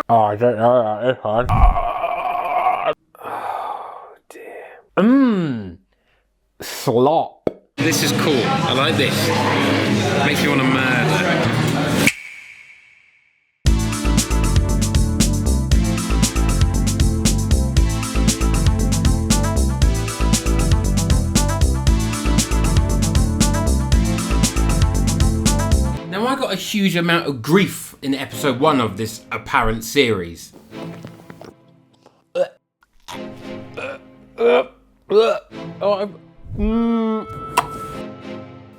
Oh, I don't know about this one. Oh, dear. Slop. This is cool. I like this. Makes me want to murder. Now I got a huge amount of grief in episode 1 of this apparent series.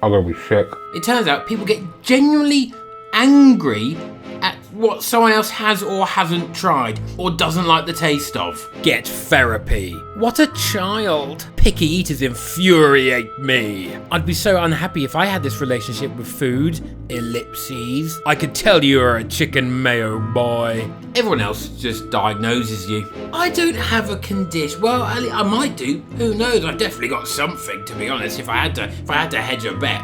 I'm gonna be sick. It turns out people get genuinely angry at what someone else has or hasn't tried or doesn't like the taste of. Get therapy. What a child. Picky eaters infuriate me. I'd be so unhappy if I had this relationship with food. Ellipses. I could tell you're a chicken mayo boy. Everyone else just diagnoses you. I don't have a condition. Well, I might do. Who knows? I've definitely got something, to be honest, if I had to hedge a bet.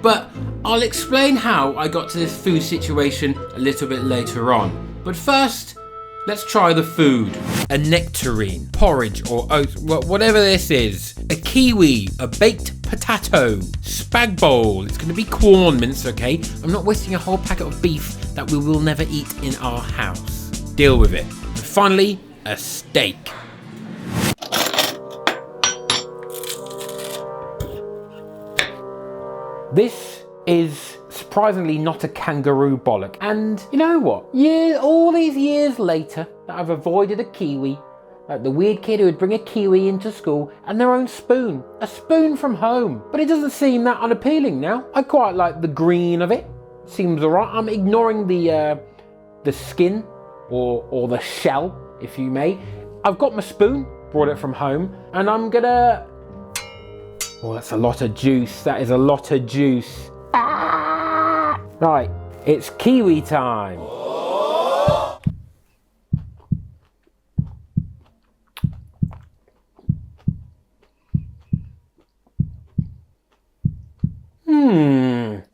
But I'll explain how I got to this food situation a little bit later on. But first, let's try the food. A nectarine, porridge or oats, whatever this is. A kiwi, a baked potato, spag bowl. It's going to be corn mince, okay? I'm not wasting a whole packet of beef that we will never eat in our house. Deal with it. And finally, a steak. This is surprisingly not a kangaroo bollock. And you know what? All these years later that I've avoided a kiwi, like the weird kid who would bring a kiwi into school and their own spoon. A spoon from home. But it doesn't seem that unappealing now. I quite like the green of it. Seems alright. I'm ignoring the skin or the shell, if you may. I've got my spoon, brought it from home, and I'm gonna... Oh, that's a lot of juice. That is a lot of juice. Right, it's kiwi time.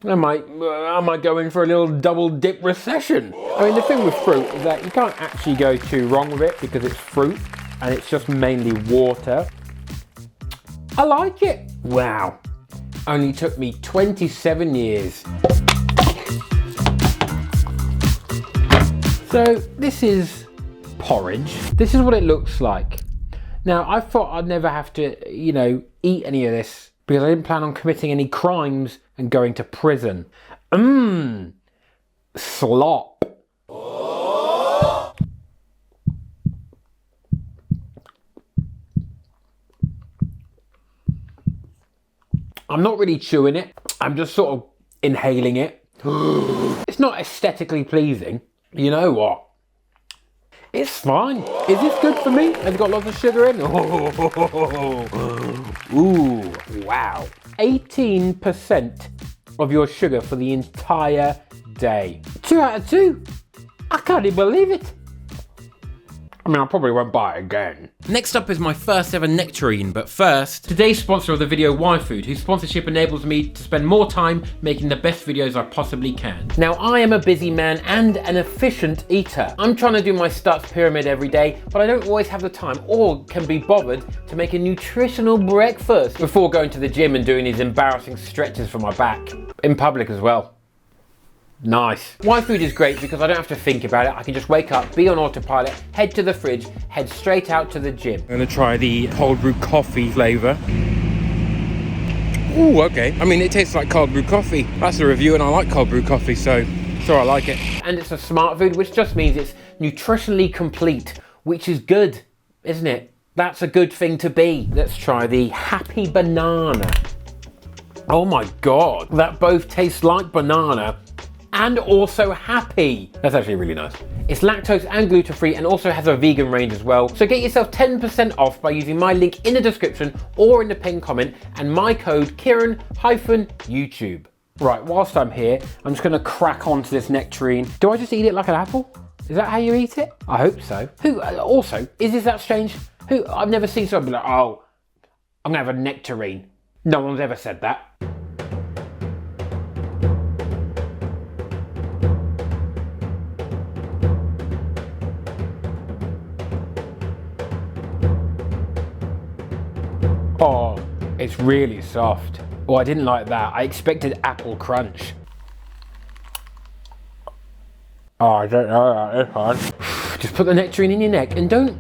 I might go in for a little double dip recession. I mean, the thing with fruit is that you can't actually go too wrong with it because it's fruit and it's just mainly water. I like it. Wow. Only took me 27 years. So this is porridge. This is what it looks like. Now, I thought I'd never have to, eat any of this because I didn't plan on committing any crimes and going to prison. Slop. I'm not really chewing it. I'm just sort of inhaling it. It's not aesthetically pleasing. You know what? It's fine. Is this good for me? Has it got lots of sugar in? Ooh, wow. 18% of your sugar for the entire day. 2 out of 2. I can't even believe it. I mean, I probably won't buy it again. Next up is my first ever nectarine, but first, today's sponsor of the video, yfood, whose sponsorship enables me to spend more time making the best videos I possibly can. Now, I am a busy man and an efficient eater. I'm trying to do my stats pyramid every day, but I don't always have the time or can be bothered to make a nutritional breakfast before going to the gym and doing these embarrassing stretches for my back. In public as well. Nice. yfood is great because I don't have to think about it. I can just wake up, be on autopilot, head to the fridge, head straight out to the gym. I'm gonna try the cold brew coffee flavour. Ooh, okay. I mean, it tastes like cold brew coffee. That's a review, and I like cold brew coffee, so I like it. And it's a smart food, which just means it's nutritionally complete, which is good, isn't it? That's a good thing to be. Let's try the happy banana. Oh my God, that both tastes like banana and also happy. That's actually really nice. It's lactose and gluten-free and also has a vegan range as well. So get yourself 10% off by using my link in the description or in the pinned comment and my code Ciarán-YouTube. Right, whilst I'm here, I'm just gonna crack onto this nectarine. Do I just eat it like an apple? Is that how you eat it? I hope so. Also, is this that strange? I've never seen someone be like, oh, I'm gonna have a nectarine. No one's ever said that. It's really soft. Oh, I didn't like that. I expected apple crunch. Oh, I don't know that this one. Just put the nectarine in your neck and don't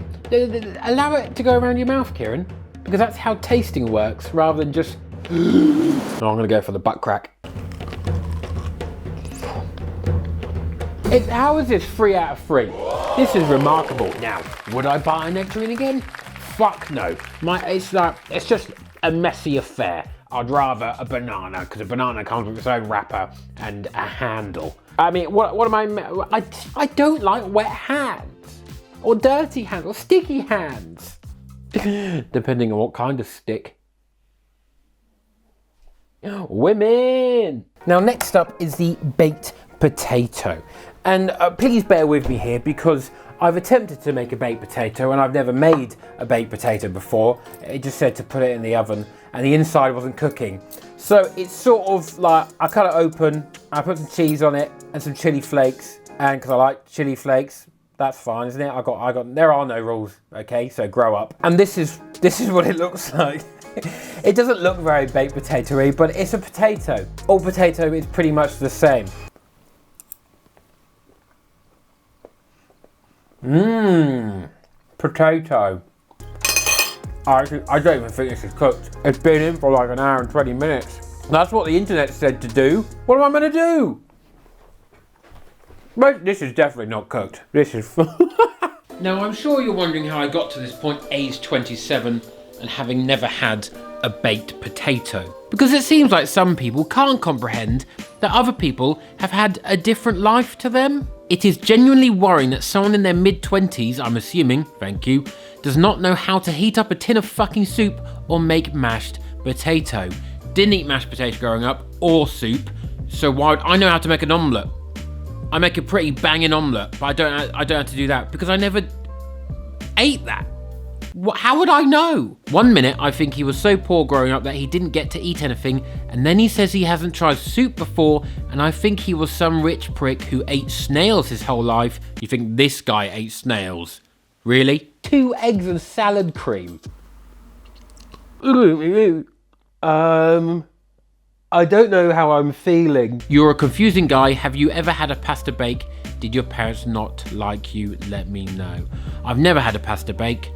allow it to go around your mouth, Ciarán, because that's how tasting works, rather than just... No, I'm gonna go for the butt crack. How is this 3 out of 3? This is remarkable. Now, would I buy a nectarine again? Fuck no. It's just a messy affair. I'd rather a banana, because a banana comes with its own wrapper and a handle. I mean, what am I don't like wet hands, or dirty hands, or sticky hands. Depending on what kind of stick. Women! Now, next up is the baked potato. And please bear with me here, because I've attempted to make a baked potato and I've never made a baked potato before. It just said to put it in the oven and the inside wasn't cooking. So it's sort of like, I cut it open, I put some cheese on it and some chili flakes, and because I like chili flakes, that's fine, isn't it? There are no rules, okay? So grow up. And this is what it looks like. It doesn't look very baked potato-y, but it's a potato. All potato is pretty much the same. Potato. I don't even think this is cooked. It's been in for like an hour and 20 minutes. That's what the internet said to do. What am I meant to do? But this is definitely not cooked. This is... Now, I'm sure you're wondering how I got to this point, age 27, and having never had a baked potato. Because it seems like some people can't comprehend that other people have had a different life to them. It is genuinely worrying that someone in their mid-20s, I'm assuming, thank you, does not know how to heat up a tin of fucking soup or make mashed potato. Didn't eat mashed potato growing up, or soup, so why I know how to make an omelette. I make a pretty banging omelette, but I don't have to do that because I never ate that. How would I know? One minute I think he was so poor growing up that he didn't get to eat anything, and then he says he hasn't tried soup before, and I think he was some rich prick who ate snails his whole life. You think this guy ate snails? Really? 2 eggs and salad cream. I don't know how I'm feeling. You're a confusing guy. Have you ever had a pasta bake? Did your parents not like you? Let me know. I've never had a pasta bake,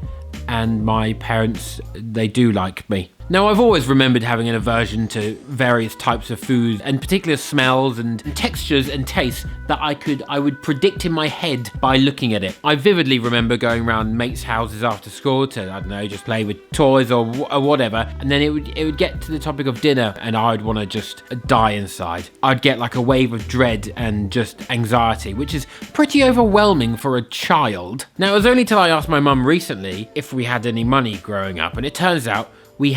and my parents, they do like me. Now, I've always remembered having an aversion to various types of food, and particular smells and textures and tastes that I would predict in my head by looking at it. I vividly remember going around mates' houses after school to, I don't know, just play with toys or whatever, and then it would get to the topic of dinner and I'd want to just die inside. I'd get like a wave of dread and just anxiety, which is pretty overwhelming for a child. Now, it was only till I asked my mum recently if we had any money growing up, and it turns out we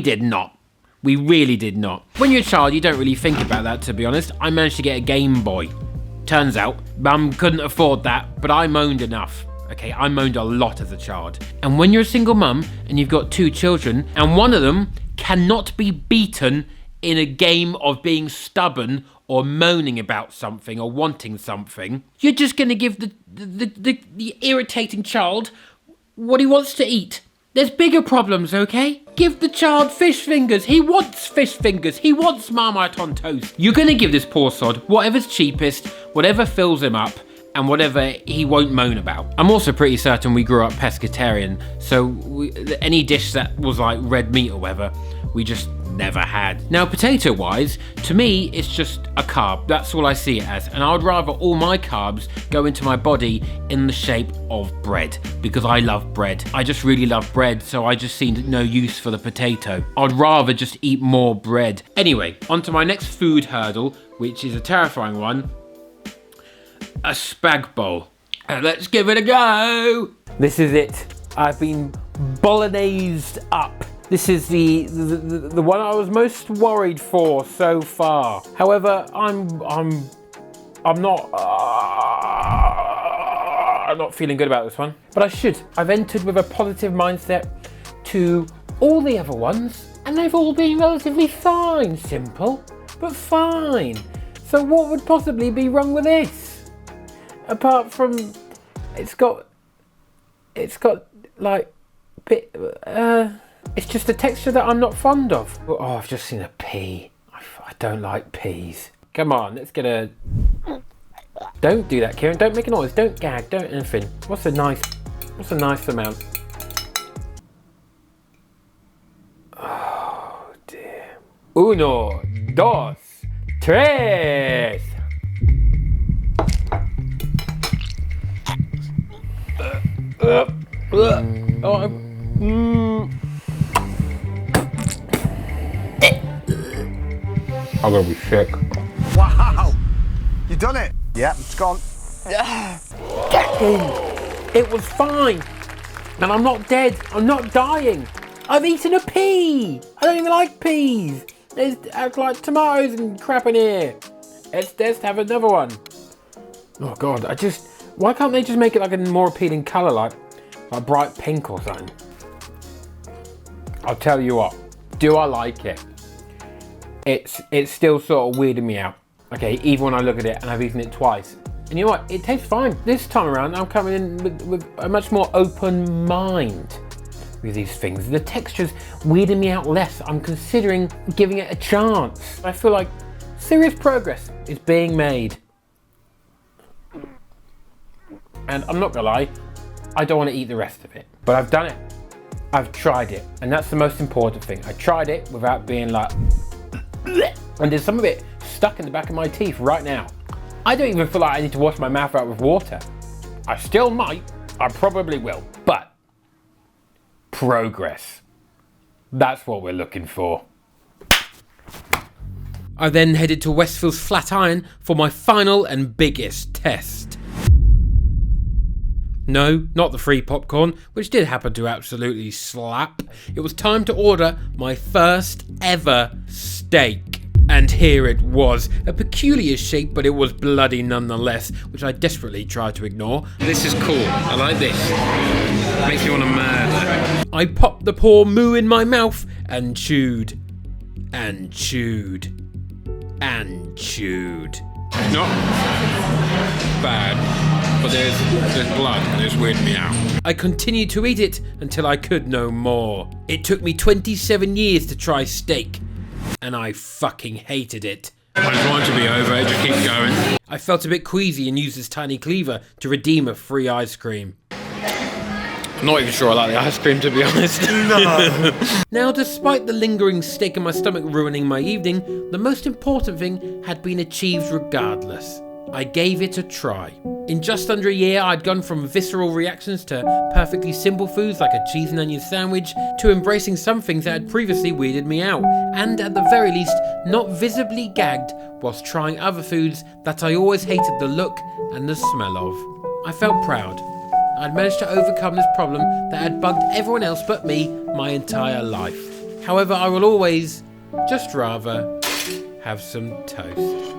did not. We really did not. When you're a child, you don't really think about that, to be honest. I managed to get a Game Boy. Turns out, Mum couldn't afford that, but I moaned enough. Okay, I moaned a lot as a child. And when you're a single mum and you've got 2 children, and one of them cannot be beaten in a game of being stubborn or moaning about something or wanting something, you're just gonna give the irritating child what he wants to eat. There's bigger problems, okay? Give the child fish fingers. He wants fish fingers. He wants Marmite on toast. You're gonna give this poor sod whatever's cheapest, whatever fills him up, and whatever he won't moan about. I'm also pretty certain we grew up pescatarian, so any dish that was like red meat or whatever, we just never had. Now, potato-wise, to me, it's just a carb. That's all I see it as. And I would rather all my carbs go into my body in the shape of bread, because I love bread. I just really love bread, so I just see no use for the potato. I'd rather just eat more bread. Anyway, on to my next food hurdle, which is a terrifying one. A spag bowl. Let's give it a go. This is it. I've been bolognese up. This is the one I was most worried for so far. However, I'm not feeling good about this one, but I should. I've entered with a positive mindset to all the other ones, and they've all been relatively fine. Simple, but fine. So what would possibly be wrong with this? Apart from it's got like bit It's just a texture that I'm not fond of. Oh, I've just seen a pea. I don't like peas. Come on, let's get a... Don't do that, Ciarán. Don't make a noise. Don't gag. Don't anything. What's a nice amount? Oh, dear. Uno, dos, tres. I'm gonna be sick. Wow! You done it? Yeah, it's gone. Get in. It was fine. And I'm not dead. I'm not dying. I've eaten a pea. I don't even like peas. There's like tomatoes and crap in here. Let's have another one. Oh God, why can't they just make it like a more appealing colour, like bright pink or something? I'll tell you what, do I like it? It's still sort of weirding me out. Okay, even when I look at it and I've eaten it twice. And you know what, it tastes fine. This time around, I'm coming in with a much more open mind with these things. The texture's weirding me out less. I'm considering giving it a chance. I feel like serious progress is being made. And I'm not gonna lie, I don't want to eat the rest of it. But I've done it. I've tried it. And that's the most important thing. I tried it without being like... And there's some of it stuck in the back of my teeth right now. I don't even feel like I need to wash my mouth out with water. I still might. I probably will. But progress. That's what we're looking for. I then headed to Westfield's Flatiron for my final and biggest test. No, not the free popcorn, which did happen to absolutely slap. It was time to order my first ever steak. And here it was, a peculiar shape, but it was bloody nonetheless, which I desperately tried to ignore. This is cool, I like this. Makes me want to murder. I popped the poor moo in my mouth and chewed. And chewed. And chewed. Not bad, but there's blood and it's weirding me out. I continued to eat it until I could no more. It took me 27 years to try steak, and I fucking hated it. I just want it to be over, it just keeps going. I felt a bit queasy and used this tiny cleaver to redeem a free ice cream. I'm not even sure I like the ice cream, to be honest. No. Now, despite the lingering steak in my stomach ruining my evening, the most important thing had been achieved regardless. I gave it a try. In just under a year, I'd gone from visceral reactions to perfectly simple foods like a cheese and onion sandwich, to embracing some things that had previously weirded me out, and at the very least, not visibly gagged whilst trying other foods that I always hated the look and the smell of. I felt proud. I'd managed to overcome this problem that had bugged everyone else but me my entire life. However, I will always just rather have some toast.